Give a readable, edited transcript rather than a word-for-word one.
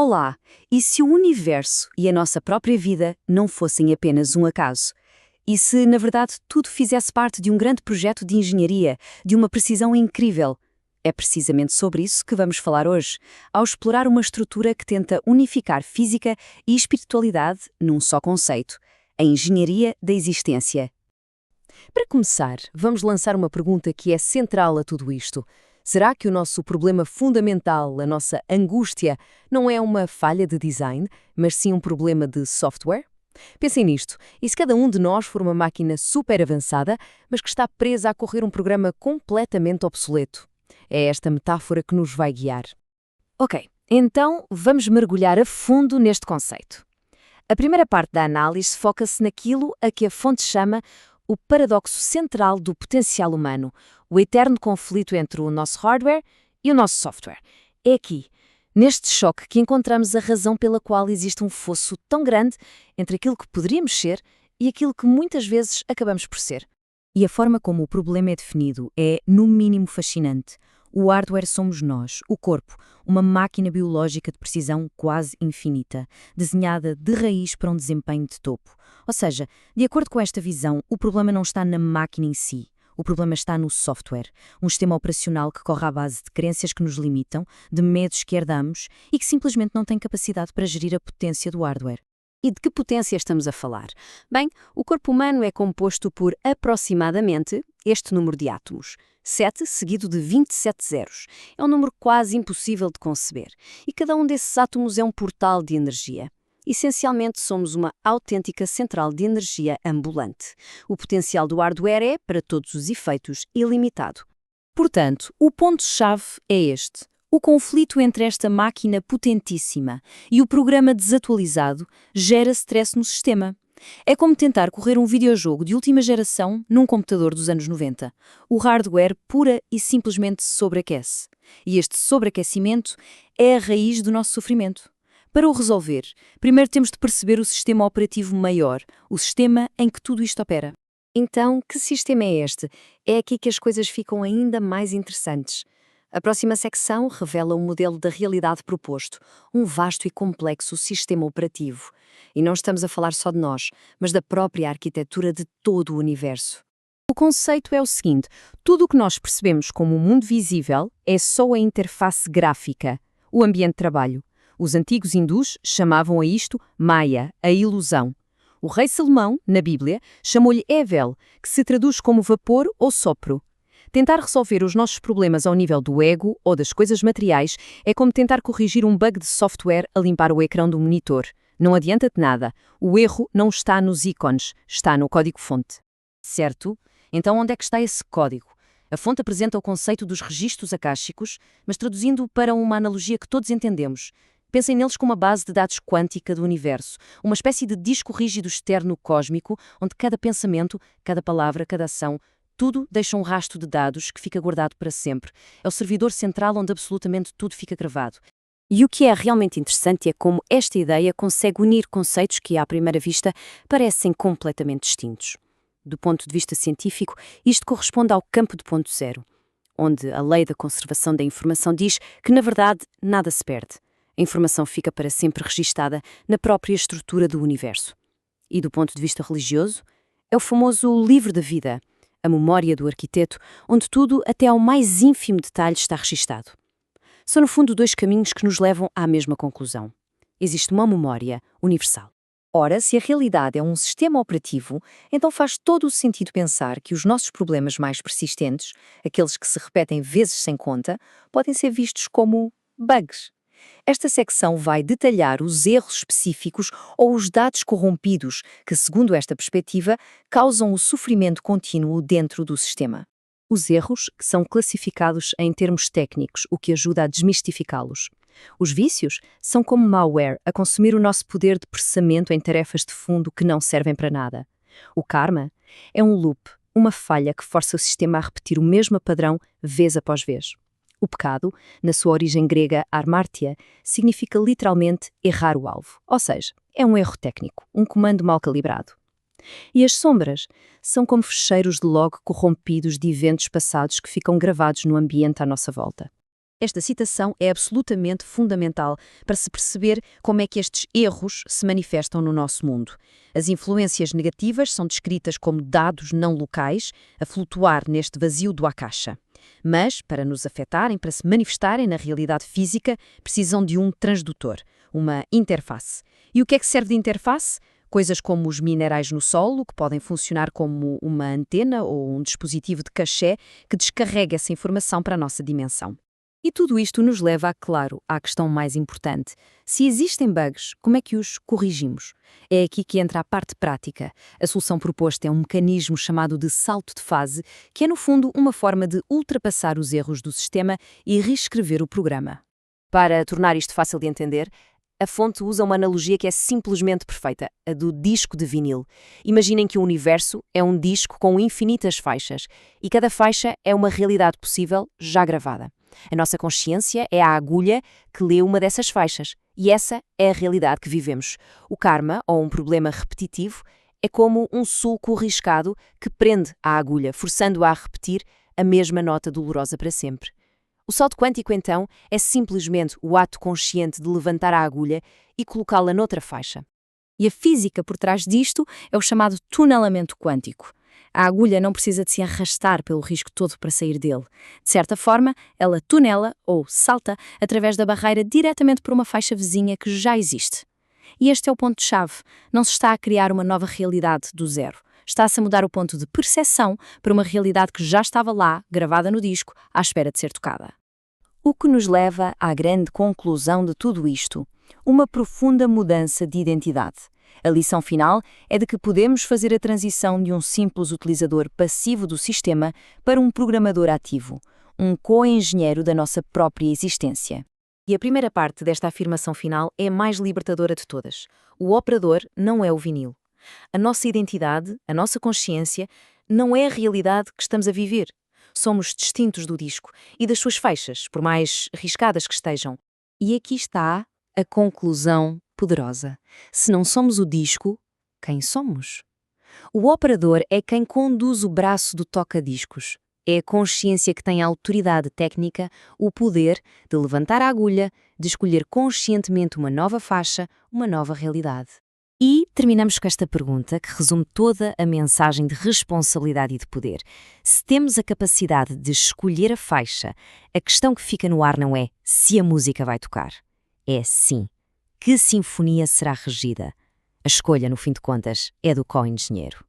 Olá! E se o universo e a nossa própria vida não fossem apenas um acaso? E se, na verdade, tudo fizesse parte de um grande projeto de engenharia, de uma precisão incrível? É precisamente sobre isso que vamos falar hoje, ao explorar uma estrutura que tenta unificar física e espiritualidade num só conceito: a engenharia da existência. Para começar, vamos lançar uma pergunta que é central a tudo isto. Será que o nosso problema fundamental, a nossa angústia, não é uma falha de design, mas sim um problema de software? Pensem nisto. E se cada um de nós for uma máquina super avançada, mas que está presa a correr um programa completamente obsoleto? É esta metáfora que nos vai guiar. Ok, então vamos mergulhar a fundo neste conceito. A primeira parte da análise foca-se naquilo a que a fonte chama o paradoxo central do potencial humano, o eterno conflito entre o nosso hardware e o nosso software. É aqui, neste choque, que encontramos a razão pela qual existe um fosso tão grande entre aquilo que poderíamos ser e aquilo que muitas vezes acabamos por ser. E a forma como o problema é definido é, no mínimo, fascinante. O hardware somos nós, o corpo, uma máquina biológica de precisão quase infinita, desenhada de raiz para um desempenho de topo. Ou seja, de acordo com esta visão, o problema não está na máquina em si. O problema está no software, um sistema operacional que corre à base de crenças que nos limitam, de medos que herdamos e que simplesmente não tem capacidade para gerir a potência do hardware. E de que potência estamos a falar? Bem, o corpo humano é composto por aproximadamente este número de átomos, 7 seguido de 27 zeros. É um número quase impossível de conceber. E cada um desses átomos é um portal de energia. Essencialmente, somos uma autêntica central de energia ambulante. O potencial do hardware é, para todos os efeitos, ilimitado. Portanto, o ponto-chave é este. O conflito entre esta máquina potentíssima e o programa desatualizado gera stress no sistema. É como tentar correr um videojogo de última geração num computador dos anos 90. O hardware pura e simplesmente se sobreaquece. E este sobreaquecimento é a raiz do nosso sofrimento. Para o resolver, primeiro temos de perceber o sistema operativo maior, o sistema em que tudo isto opera. Então, que sistema é este? É aqui que as coisas ficam ainda mais interessantes. A próxima secção revela o modelo da realidade proposto, um vasto e complexo sistema operativo. E não estamos a falar só de nós, mas da própria arquitetura de todo o universo. O conceito é o seguinte: tudo o que nós percebemos como o mundo visível é só a interface gráfica, o ambiente de trabalho. Os antigos hindus chamavam a isto Maya, a ilusão. O rei Salomão, na Bíblia, chamou-lhe Evel, que se traduz como vapor ou sopro. Tentar resolver os nossos problemas ao nível do ego ou das coisas materiais é como tentar corrigir um bug de software a limpar o ecrã do monitor. Não adianta de nada. O erro não está nos ícones, está no código-fonte. Certo? Então onde é que está esse código? A fonte apresenta o conceito dos registros akáshicos, mas traduzindo para uma analogia que todos entendemos. Pensem neles como uma base de dados quântica do universo, uma espécie de disco rígido externo cósmico, onde cada pensamento, cada palavra, cada ação, tudo deixa um rastro de dados que fica guardado para sempre. É o servidor central onde absolutamente tudo fica gravado. E o que é realmente interessante é como esta ideia consegue unir conceitos que, à primeira vista, parecem completamente distintos. Do ponto de vista científico, isto corresponde ao campo de ponto zero, onde a lei da conservação da informação diz que, na verdade, nada se perde. A informação fica para sempre registada na própria estrutura do universo. E do ponto de vista religioso, é o famoso livro da vida, a memória do arquiteto, onde tudo, até ao mais ínfimo detalhe, está registado. São, no fundo, dois caminhos que nos levam à mesma conclusão. Existe uma memória universal. Ora, se a realidade é um sistema operativo, então faz todo o sentido pensar que os nossos problemas mais persistentes, aqueles que se repetem vezes sem conta, podem ser vistos como bugs. Esta secção vai detalhar os erros específicos ou os dados corrompidos que, segundo esta perspectiva, causam o sofrimento contínuo dentro do sistema. Os erros que são classificados em termos técnicos, o que ajuda a desmistificá-los. Os vícios são como malware a consumir o nosso poder de processamento em tarefas de fundo que não servem para nada. O karma é um loop, uma falha que força o sistema a repetir o mesmo padrão vez após vez. O pecado, na sua origem grega armártia, significa literalmente errar o alvo, ou seja, é um erro técnico, um comando mal calibrado. E as sombras são como fecheiros de log corrompidos de eventos passados que ficam gravados no ambiente à nossa volta. Esta citação é absolutamente fundamental para se perceber como é que estes erros se manifestam no nosso mundo. As influências negativas são descritas como dados não locais a flutuar neste vazio do Akasha. Mas, para nos afetarem, para se manifestarem na realidade física, precisam de um transdutor, uma interface. E o que é que serve de interface? Coisas como os minerais no solo, que podem funcionar como uma antena ou um dispositivo de cachê que descarrega essa informação para a nossa dimensão. E tudo isto nos leva, claro, à questão mais importante. Se existem bugs, como é que os corrigimos? É aqui que entra a parte prática. A solução proposta é um mecanismo chamado de salto de fase, que é, no fundo, uma forma de ultrapassar os erros do sistema e reescrever o programa. Para tornar isto fácil de entender, a fonte usa uma analogia que é simplesmente perfeita, a do disco de vinil. Imaginem que o universo é um disco com infinitas faixas, e cada faixa é uma realidade possível já gravada. A nossa consciência é a agulha que lê uma dessas faixas, e essa é a realidade que vivemos. O karma, ou um problema repetitivo, é como um sulco riscado que prende a agulha, forçando-a a repetir a mesma nota dolorosa para sempre. O salto quântico, então, é simplesmente o ato consciente de levantar a agulha e colocá-la noutra faixa. E a física por trás disto é o chamado tunelamento quântico. A agulha não precisa de se arrastar pelo risco todo para sair dele. De certa forma, ela tunela, ou salta, através da barreira diretamente por uma faixa vizinha que já existe. E este é o ponto-chave. Não se está a criar uma nova realidade do zero. Está-se a mudar o ponto de percepção para uma realidade que já estava lá, gravada no disco, à espera de ser tocada. O que nos leva à grande conclusão de tudo isto: uma profunda mudança de identidade. A lição final é de que podemos fazer a transição de um simples utilizador passivo do sistema para um programador ativo, um co-engenheiro da nossa própria existência. E a primeira parte desta afirmação final é a mais libertadora de todas. O operador não é o vinil. A nossa identidade, a nossa consciência, não é a realidade que estamos a viver. Somos distintos do disco e das suas faixas, por mais riscadas que estejam. E aqui está a conclusão poderosa. Se não somos o disco, quem somos? O operador é quem conduz o braço do toca-discos. É a consciência que tem a autoridade técnica, o poder de levantar a agulha, de escolher conscientemente uma nova faixa, uma nova realidade. E terminamos com esta pergunta que resume toda a mensagem de responsabilidade e de poder. Se temos a capacidade de escolher a faixa, a questão que fica no ar não é se a música vai tocar. É sim. Que sinfonia será regida? A escolha, no fim de contas, é do co-engenheiro.